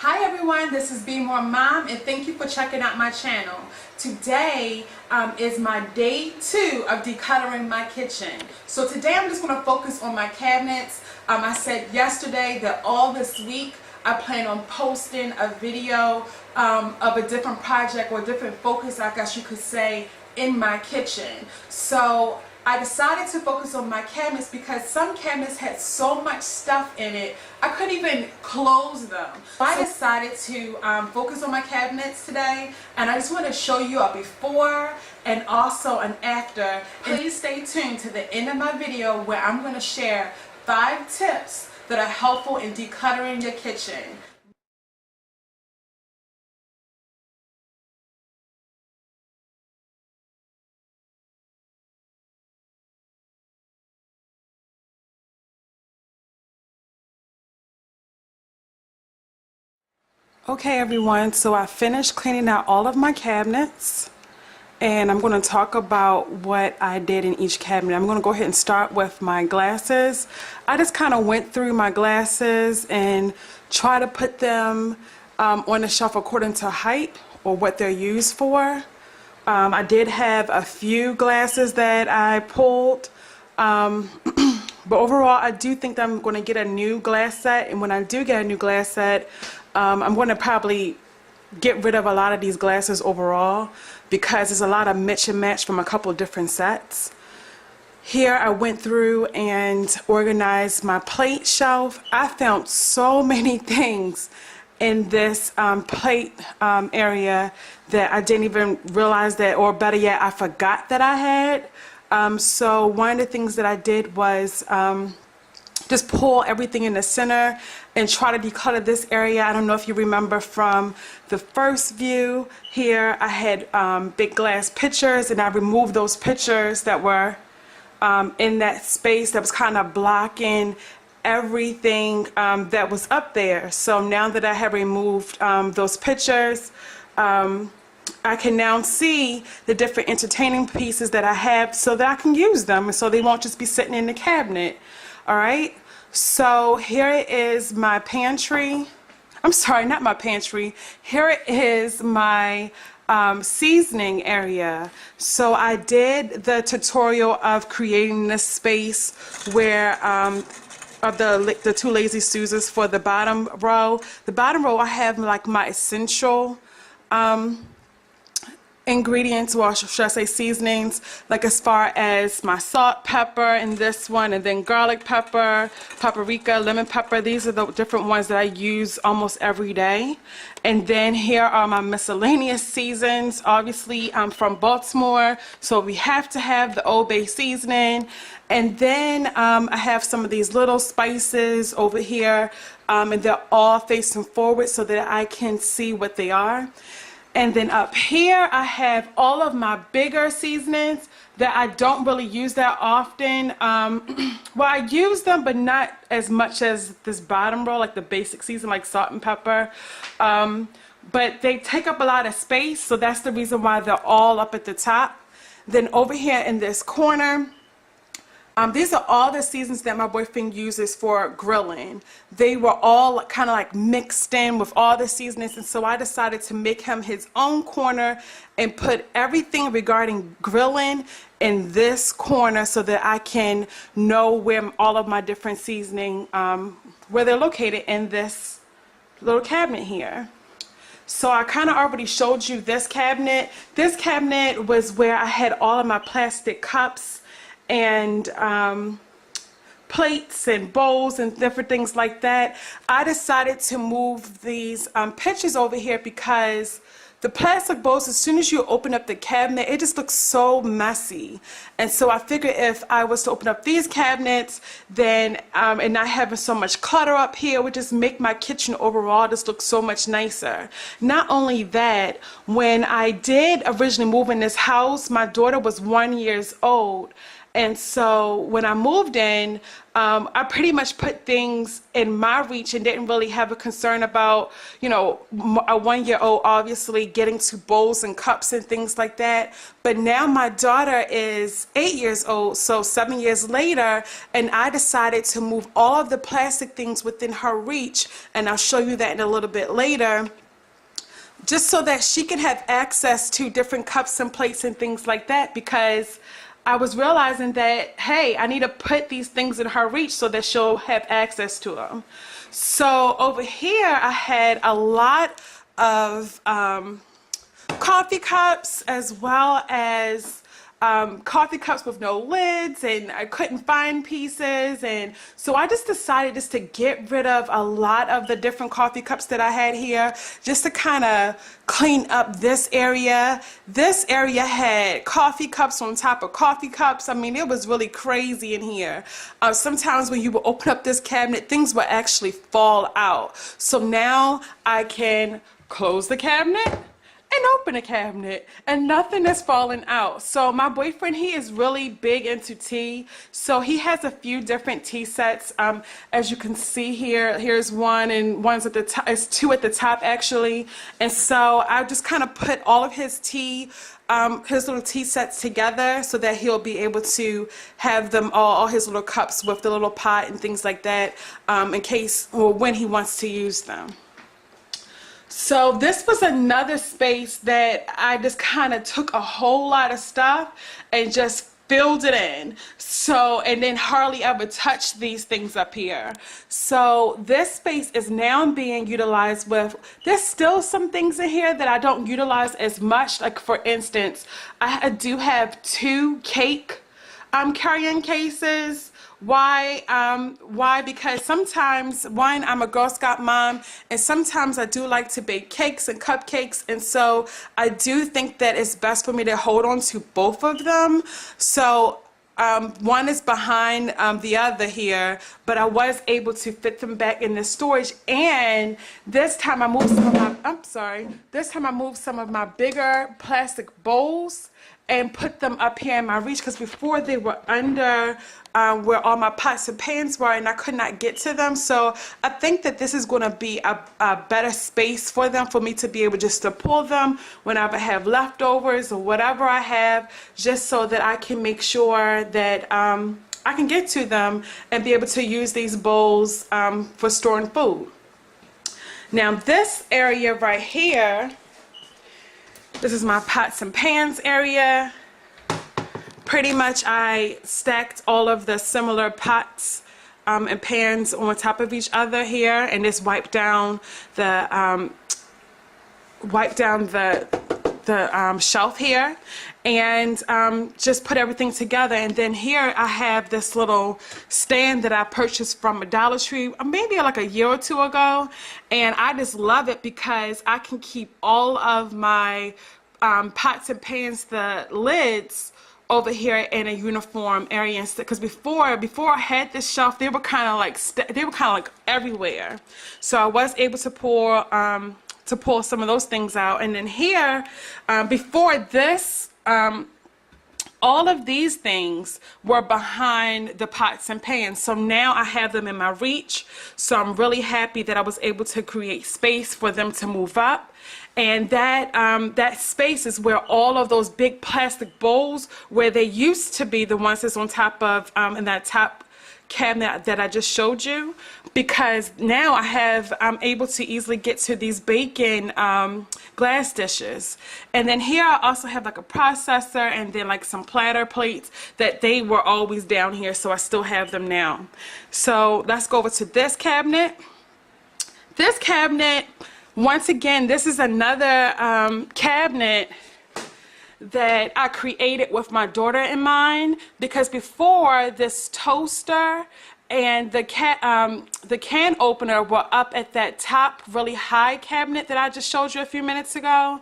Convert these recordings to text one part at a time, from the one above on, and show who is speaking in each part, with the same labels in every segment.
Speaker 1: Hi everyone, this is B-MoreMom and thank you for checking out my channel. Today is my day 2 of decluttering my kitchen. So today I'm just going to focus on my cabinets. I said yesterday that all this week I plan on posting a video of a different project or different focus, I guess you could say, in my kitchen. So I decided to focus on my cabinets because some cabinets had so much stuff in it I couldn't even close them. So I decided to focus on my cabinets today, and I just want to show you a before and also an after. Please stay tuned to the end of my video where I'm going to share 5 tips that are helpful in decluttering your kitchen. Okay everyone, so I finished cleaning out all of my cabinets and I'm going to talk about what I did in each cabinet. I'm going to go ahead and start with my glasses. I just kind of went through my glasses and try to put them on the shelf according to height or what they're used for. I did have a few glasses that I pulled, but overall I do think that I'm going to get a new glass set, and when I do get a new glass set, I'm going to probably get rid of a lot of these glasses overall because there's a lot of mix and match from a couple of different sets. Here I went through and organized my plate shelf. I found so many things in this plate area that I didn't even realize that, or better yet, I forgot that I had. So one of the things that I did was just pull everything in the center and try to declutter this area. I don't know if you remember from the first view here, I had big glass pictures, and I removed those pictures that were in that space that was kind of blocking everything that was up there. So now that I have removed those pictures, I can now see the different entertaining pieces that I have so that I can use them, so they won't just be sitting in the cabinet. Alright, so here is my pantry. I'm sorry, not my pantry. Here is my seasoning area. So I did the tutorial of creating this space where of the 2 lazy Susans for the bottom row. The bottom row I have like my essential ingredients, or should I say seasonings, like as far as my salt, pepper in this one, and then garlic pepper, paprika, lemon pepper. These are the different ones that I use almost every day. And then here are my miscellaneous seasons. Obviously I'm from Baltimore, so we have to have the Old Bay seasoning. And then I have some of these little spices over here, and they're all facing forward so that I can see what they are. And then up here I have all of my bigger seasonings that I don't really use that often. Well, I use them, but not as much as this bottom row, like the basic season, like salt and pepper. But they take up a lot of space, so that's the reason why they're all up at the top. Then over here in this corner, these are all the seasons that my boyfriend uses for grilling. They were all kind of like mixed in with all the seasonings, and so I decided to make him his own corner and put everything regarding grilling in this corner so that I can know where all of my different seasoning, where they're located in this little cabinet here. So I kind of already showed you this cabinet. This cabinet was where I had all of my plastic cups and plates and bowls and different things like that. I decided to move these pictures over here because the plastic bowls, as soon as you open up the cabinet, it just looks so messy. And so I figured if I was to open up these cabinets, then and not having so much clutter up here would just make my kitchen overall just look so much nicer. Not only that, when I did originally move in this house, my daughter was 1 year old. And so when I moved in, I pretty much put things in my reach and didn't really have a concern about, you know, a 1-year-old obviously getting to bowls and cups and things like that. But now my daughter is 8 years old, so 7 years later, and I decided to move all of the plastic things within her reach, and I'll show you that in a little bit later, just so that she can have access to different cups and plates and things like that, because I was realizing that, hey, I need to put these things in her reach so that she'll have access to them. So over here, I had a lot of coffee cups, as well as coffee cups with no lids, and I couldn't find pieces, and so I just decided just to get rid of a lot of the different coffee cups that I had here, just to kind of clean up this area. This area had coffee cups on top of coffee cups. I mean, it was really crazy in here. Sometimes when you would open up this cabinet, things would actually fall out. So now I can close the cabinet and open a cabinet and nothing is falling out. So my boyfriend, he is really big into tea, so he has a few different tea sets. As you can see here, here's one, and one's at the top, it's two at the top actually. And so I just kind of put all of his tea, his little tea sets together so that he'll be able to have them all his little cups with the little pot and things like that, in case, or when he wants to use them. So this was another space that I just kind of took a whole lot of stuff and just filled it in. So, and then hardly ever touched these things up here. So this space is now being utilized with, there's still some things in here that I don't utilize as much. Like for instance, I do have 2 cake carrying cases. Why? Because sometimes, one, I'm a Girl Scout mom, and sometimes I do like to bake cakes and cupcakes, and so I do think that it's best for me to hold on to both of them. So one is behind the other here, but I was able to fit them back in the storage. And this time I moved some of my, this time I moved some of my bigger plastic bowls and put them up here in my reach, because before they were under where all my pots and pans were, and I could not get to them. So I think that this is going to be a better space for them, for me to be able just to pull them whenever I have leftovers or whatever I have, just so that I can make sure that I can get to them and be able to use these bowls for storing food. Now this area right here, this is my pots and pans area. Pretty much I stacked all of the similar pots and pans on top of each other here, and just wiped down the shelf here, and just put everything together. And then here I have this little stand that I purchased from a Dollar Tree maybe like a year or 2 ago, and I just love it because I can keep all of my pots and pans, the lids, over here in a uniform area, because before I had this shelf, they were kind of like everywhere. So I was able to pull some of those things out. And then here, before this, all of these things were behind the pots and pans. So now I have them in my reach. So I'm really happy that I was able to create space for them to move up. And that space is where all of those big plastic bowls, where they used to be the ones that's on top of, in that top cabinet that I just showed you, because now I'm able to easily get to these bacon glass dishes. And then here I also have like a processor, and then like some platter plates that they were always down here, so I still have them now. So let's go over to this cabinet. This cabinet, once again, this is another cabinet that I created with my daughter in mind, because before, this toaster and the can opener were up at that top really high cabinet that I just showed you a few minutes ago.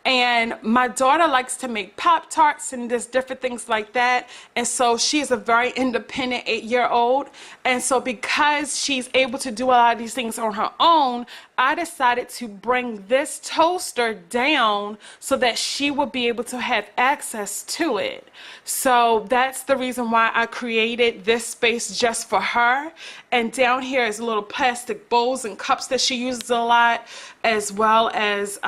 Speaker 1: And my daughter likes to make Pop-Tarts and just different things like that. And so she is a very independent 8-year-old. And so because she's able to do a lot of these things on her own, I decided to bring this toaster down so that she will be able to have access to it. So that's the reason why I created this space just for her. And down here is little plastic bowls and cups that she uses a lot, as well as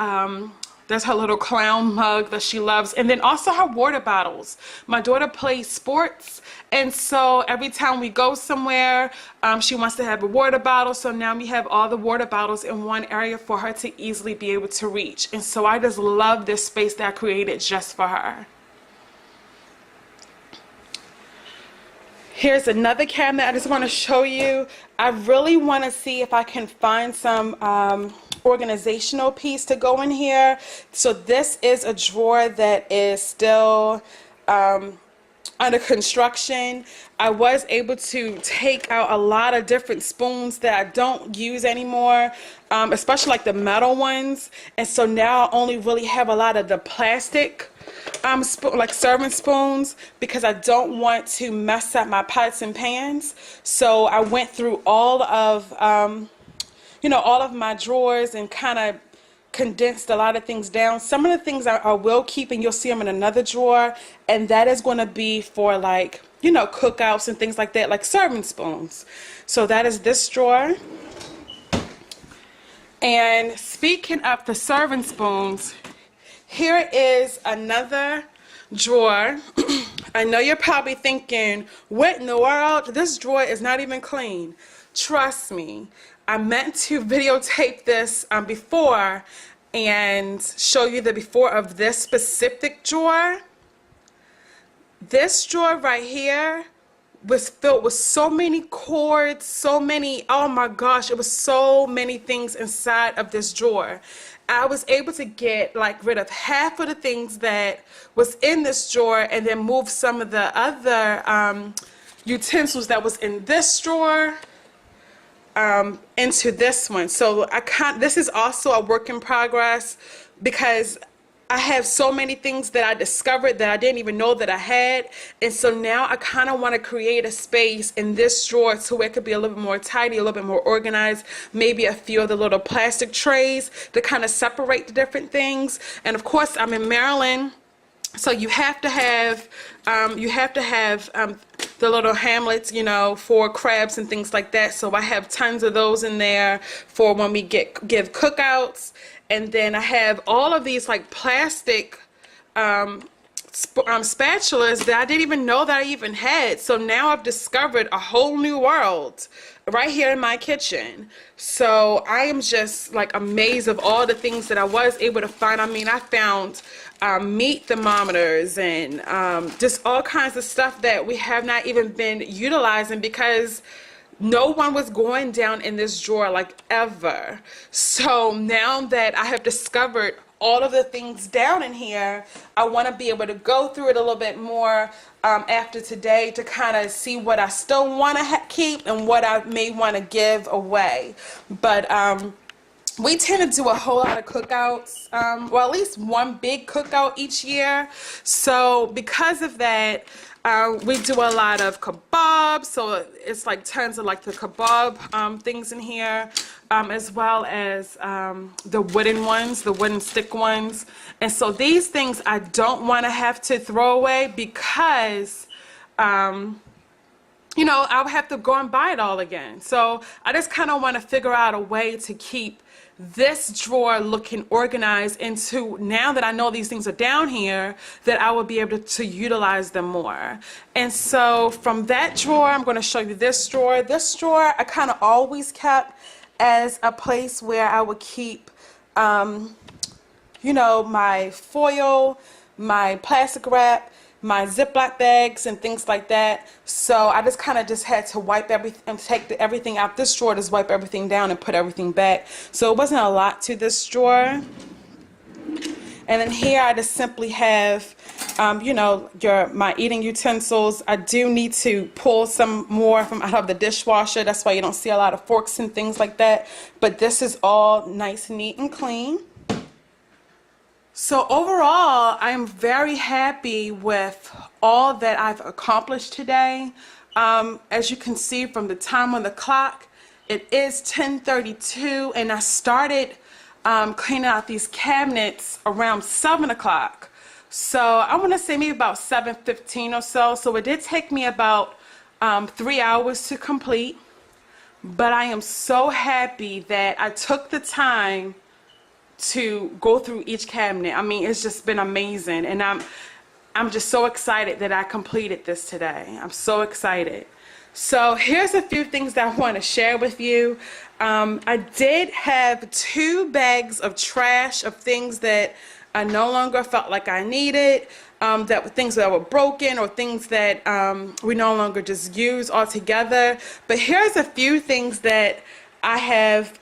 Speaker 1: that's her little clown mug that she loves. And then also her water bottles. My daughter plays sports, and so every time we go somewhere, she wants to have a water bottle. So now we have all the water bottles in one area for her to easily be able to reach. And so I just love this space that I created just for her. Here's another cabinet I just want to show you. I really want to see if I can find some organizational piece to go in here. So this is a drawer that is still under construction. I was able to take out a lot of different spoons that I don't use anymore, especially like the metal ones. And so now I only really have a lot of the plastic like serving spoons, because I don't want to mess up my pots and pans. So I went through all of all of my drawers and kind of condensed a lot of things down. Some of the things I will keep, and you'll see them in another drawer, and that is going to be for like cookouts and things like that, like serving spoons. So that is this drawer. And speaking of the serving spoons, here is another drawer. I know you're probably thinking, what in the world? This drawer is not even clean. Trust me, I meant to videotape this before and show you the before of this specific drawer. This drawer right here was filled with so many cords, so many, oh my gosh, it was so many things inside of this drawer. I was able to get rid of half of the things that was in this drawer and then move some of the other utensils that was in this drawer into this one. So this is also a work in progress, because I have so many things that I discovered that I didn't even know that I had. And so now I kind of want to create a space in this drawer so it could be a little bit more tidy, a little bit more organized, maybe a few of the little plastic trays to kind of separate the different things. And of course, I'm in Maryland, so you have to have the little hamlets, for crabs and things like that. So I have tons of those in there for when we give cookouts. And then I have all of these like plastic spatulas that I didn't even know that I even had. So now I've discovered a whole new world right here in my kitchen. So I am just like amazed of all the things that I was able to find. I mean, I found meat thermometers and just all kinds of stuff that we have not even been utilizing, because no one was going down in this drawer like ever. So now that I have discovered all of the things down in here, I want to be able to go through it a little bit more after today to kind of see what I still want to keep and what I may want to give away. But we tend to do a whole lot of cookouts, well, at least one big cookout each year. So because of that, we do a lot of kebabs, so it's like tons of like the kebab things in here, as well as the wooden ones, the wooden stick ones. And so these things I don't want to have to throw away, because I'll have to go and buy it all again. So I just kind of want to figure out a way to keep this drawer looking organized into, now that I know these things are down here, that I will be able to utilize them more. And so from that drawer, I'm going to show you this drawer. This drawer I kind of always kept as a place where I would keep my foil, my plastic wrap, my Ziploc bags and things like that. So I just kind of had to wipe everything and take everything out this drawer, just wipe everything down and put everything back. So it wasn't a lot to this drawer. And then here I just simply have my eating utensils. I do need to pull some more from out of the dishwasher. That's why you don't see a lot of forks and things like that. But this is all nice, neat, and clean. So overall, I'm very happy with all that I've accomplished today. As you can see from the time on the clock, it is 10:32, and I started cleaning out these cabinets around 7 o'clock. So I want to say maybe about 7:15 or so. So it did take me about 3 hours to complete. But I am so happy that I took the time to go through each cabinet. I mean, it's just been amazing, and I'm just so excited that I completed this today. I'm so excited. So here's a few things that I want to share with you. I did have 2 bags of trash of things that I no longer felt like I needed, that were things that were broken or things that we no longer just use altogether. But here's a few things that I have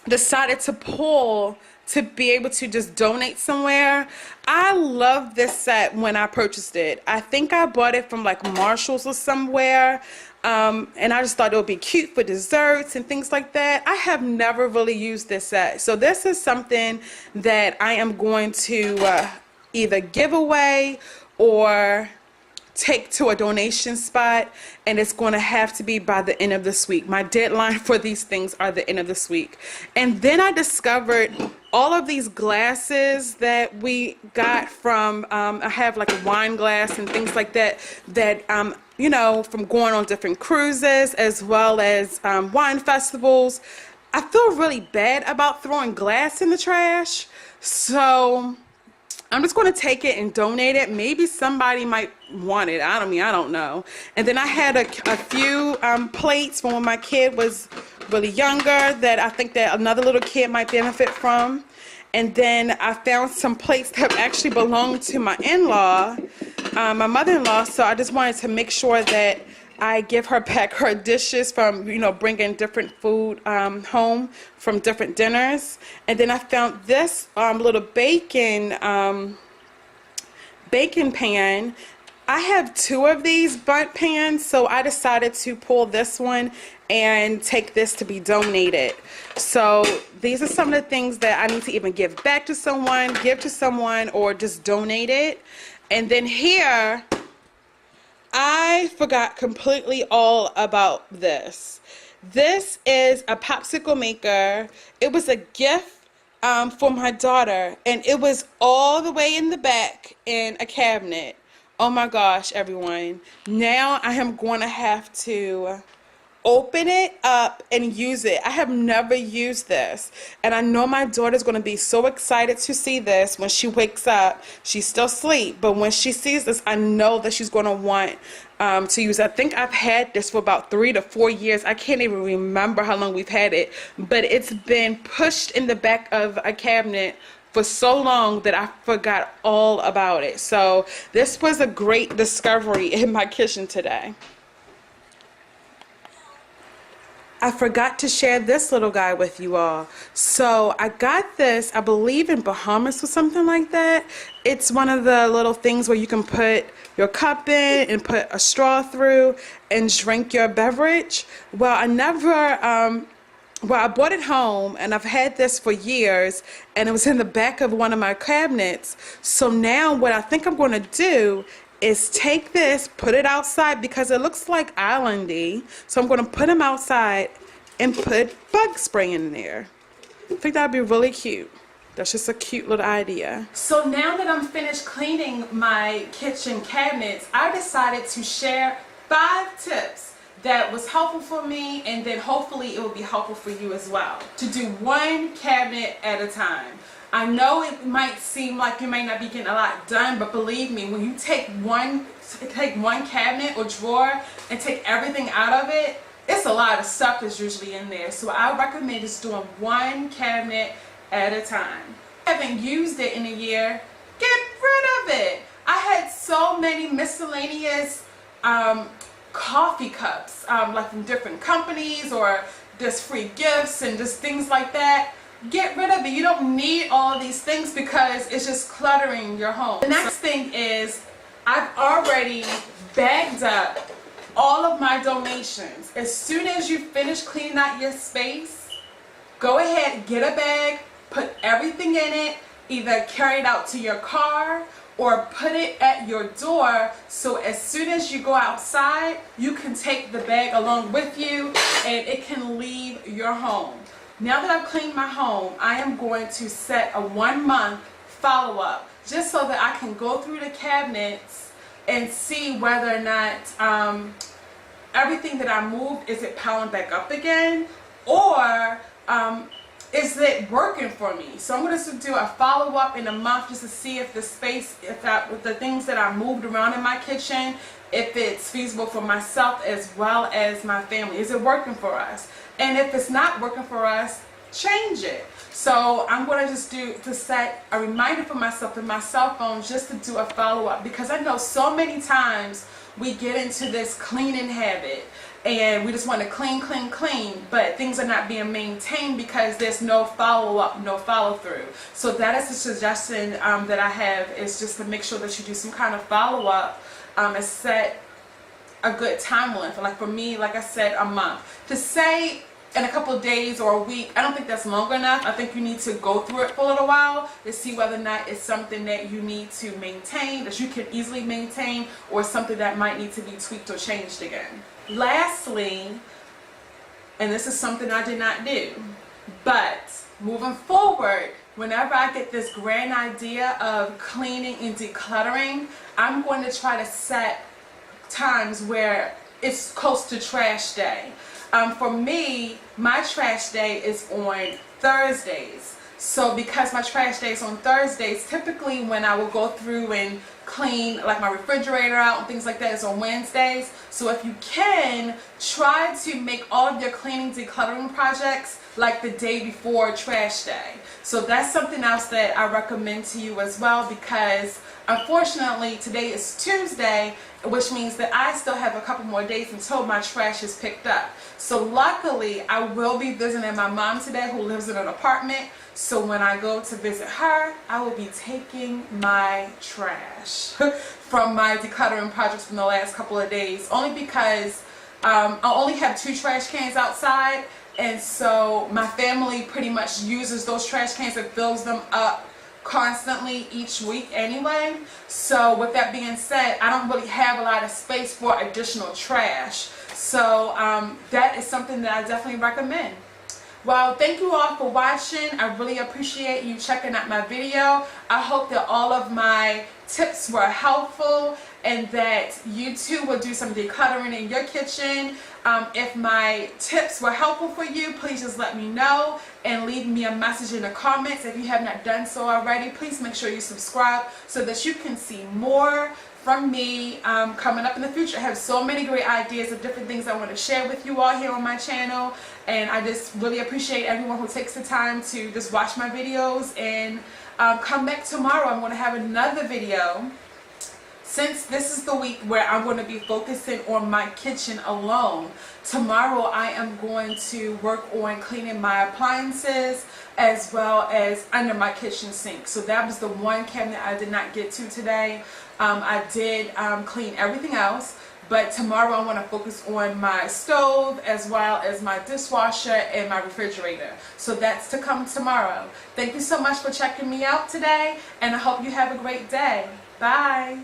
Speaker 1: decided to pull to be able to just donate somewhere. I love this set when I purchased it. I think I bought it from like Marshalls or somewhere, and I just thought it would be cute for desserts and things like that. I have never really used this set, so this is something that I am going to either give away or take to a donation spot, and it's going to have to be by the end of this week. My deadline for these things are the end of this week. And then I discovered all of these glasses that we got from I have like a wine glass and things like that you know, from going on different cruises as well as wine festivals. I feel really bad about throwing glass in the trash, so I'm just going to take it and donate it. Maybe somebody might want it. I don't know. And then I had a few plates from when my kid was really younger that I think that another little kid might benefit from. And then I found some plates that actually belonged to my in-law, my mother-in-law. So I just wanted to make sure that I give her back her dishes from, you know, bringing different food home from different dinners. And then I found this little bacon pan. I have 2 of these bundt pans, so I decided to pull this one and take this to be donated. So these are some of the things that I need to even give back to someone, give to someone, or just donate it. And then here, I forgot completely all about this. This is a popsicle maker. It was a gift for my daughter, and it was all the way in the back in a cabinet. Oh my gosh, everyone. Now I am going to have to open it up and use it. I have never used this, and I know my daughter's going to be so excited to see this when she wakes up. She's still asleep, but when she sees this, I know that she's going to want to use it. I think I've had this for about 3 to 4 years. I can't even remember how long we've had it, but it's been pushed in the back of a cabinet for so long that I forgot all about it. So this was a great discovery in my kitchen today. I forgot to share this little guy with you all. So I got this, I believe in Bahamas or something like that. It's one of the little things where you can put your cup in and put a straw through and drink your beverage. Well, I bought it home, and I've had this for years, and it was in the back of one of my cabinets. So now what I think I'm going to do is take this, put it outside, because it looks like islandy. So I'm going to put him outside and put bug spray in there. I think that'd be really cute. That's just a cute little idea. So now that I'm finished cleaning my kitchen cabinets, I decided to share 5 tips that was helpful for me, and then hopefully it will be helpful for you as well. To do one cabinet at a time. I know it might seem like you may not be getting a lot done, but believe me, when you take one cabinet or drawer and take everything out of it, it's a lot of stuff that's usually in there. So I recommend just doing one cabinet at a time. If you haven't used it in a year, get rid of it. I had so many miscellaneous coffee cups, like from different companies or just free gifts and just things like that. Get rid of it. You don't need all of these things because it's just cluttering your home. The next thing is I've already bagged up all of my donations. As soon as you finish cleaning out your space, go ahead, get a bag, put everything in it, either carry it out to your car or put it at your door, so as soon as you go outside, you can take the bag along with you and it can leave your home. Now that I've cleaned my home, I am going to set a 1-month follow-up, just so that I can go through the cabinets and see whether or not everything that I moved, is it piling back up again, or is it working for me? So I'm going to do a follow-up in a month just to see if the space, with the things that I moved around in my kitchen, if it's feasible for myself as well as my family. Is it working for us? And if it's not working for us, change it. So I'm going to just set a reminder for myself in my cell phone just to do a follow-up, because I know so many times we get into this cleaning habit and we just want to clean, clean, clean, but things are not being maintained because there's no follow-up, no follow-through. So that is the suggestion that I have, is just to make sure that you do some kind of follow-up and set a good time length. Like for me, like I said, a month. To say in a couple of days or a week, I don't think that's long enough. I think you need to go through it for a little while to see whether or not it's something that you need to maintain, that you can easily maintain, or something that might need to be tweaked or changed again. Lastly, and this is something I did not do, but moving forward, whenever I get this grand idea of cleaning and decluttering, I'm going to try to set times where it's close to trash day. For me, my trash day is on Thursdays. So because my trash day is on Thursdays, typically when I will go through and clean like my refrigerator out and things like that is on Wednesdays. So if you can, try to make all of your cleaning, decluttering projects like the day before trash day. So that's something else that I recommend to you as well, because unfortunately today is Tuesday, which means that I still have a couple more days until my trash is picked up. So luckily I will be visiting my mom today, who lives in an apartment. So when I go to visit her, I will be taking my trash from my decluttering projects from the last couple of days, only because I only have 2 trash cans outside, and so my family pretty much uses those trash cans and fills them up constantly each week anyway. So with that being said, I don't really have a lot of space for additional trash. So that is something that I definitely recommend. Well, thank you all for watching. I really appreciate you checking out my video. I hope that all of my tips were helpful and that you too will do some decluttering in your kitchen. If my tips were helpful for you, please just let me know and leave me a message in the comments. If you have not done so already, please make sure you subscribe so that you can see more from me coming up in the future. I have so many great ideas of different things I want to share with you all here on my channel, and I just really appreciate everyone who takes the time to just watch my videos. And come back tomorrow. I'm going to have another video. Since this is the week where I'm going to be focusing on my kitchen alone, tomorrow I am going to work on cleaning my appliances as well as under my kitchen sink. So that was the one cabinet I did not get to today. I did clean everything else, but tomorrow I want to focus on my stove as well as my dishwasher and my refrigerator. So that's to come tomorrow. Thank you so much for checking me out today, and I hope you have a great day. Bye.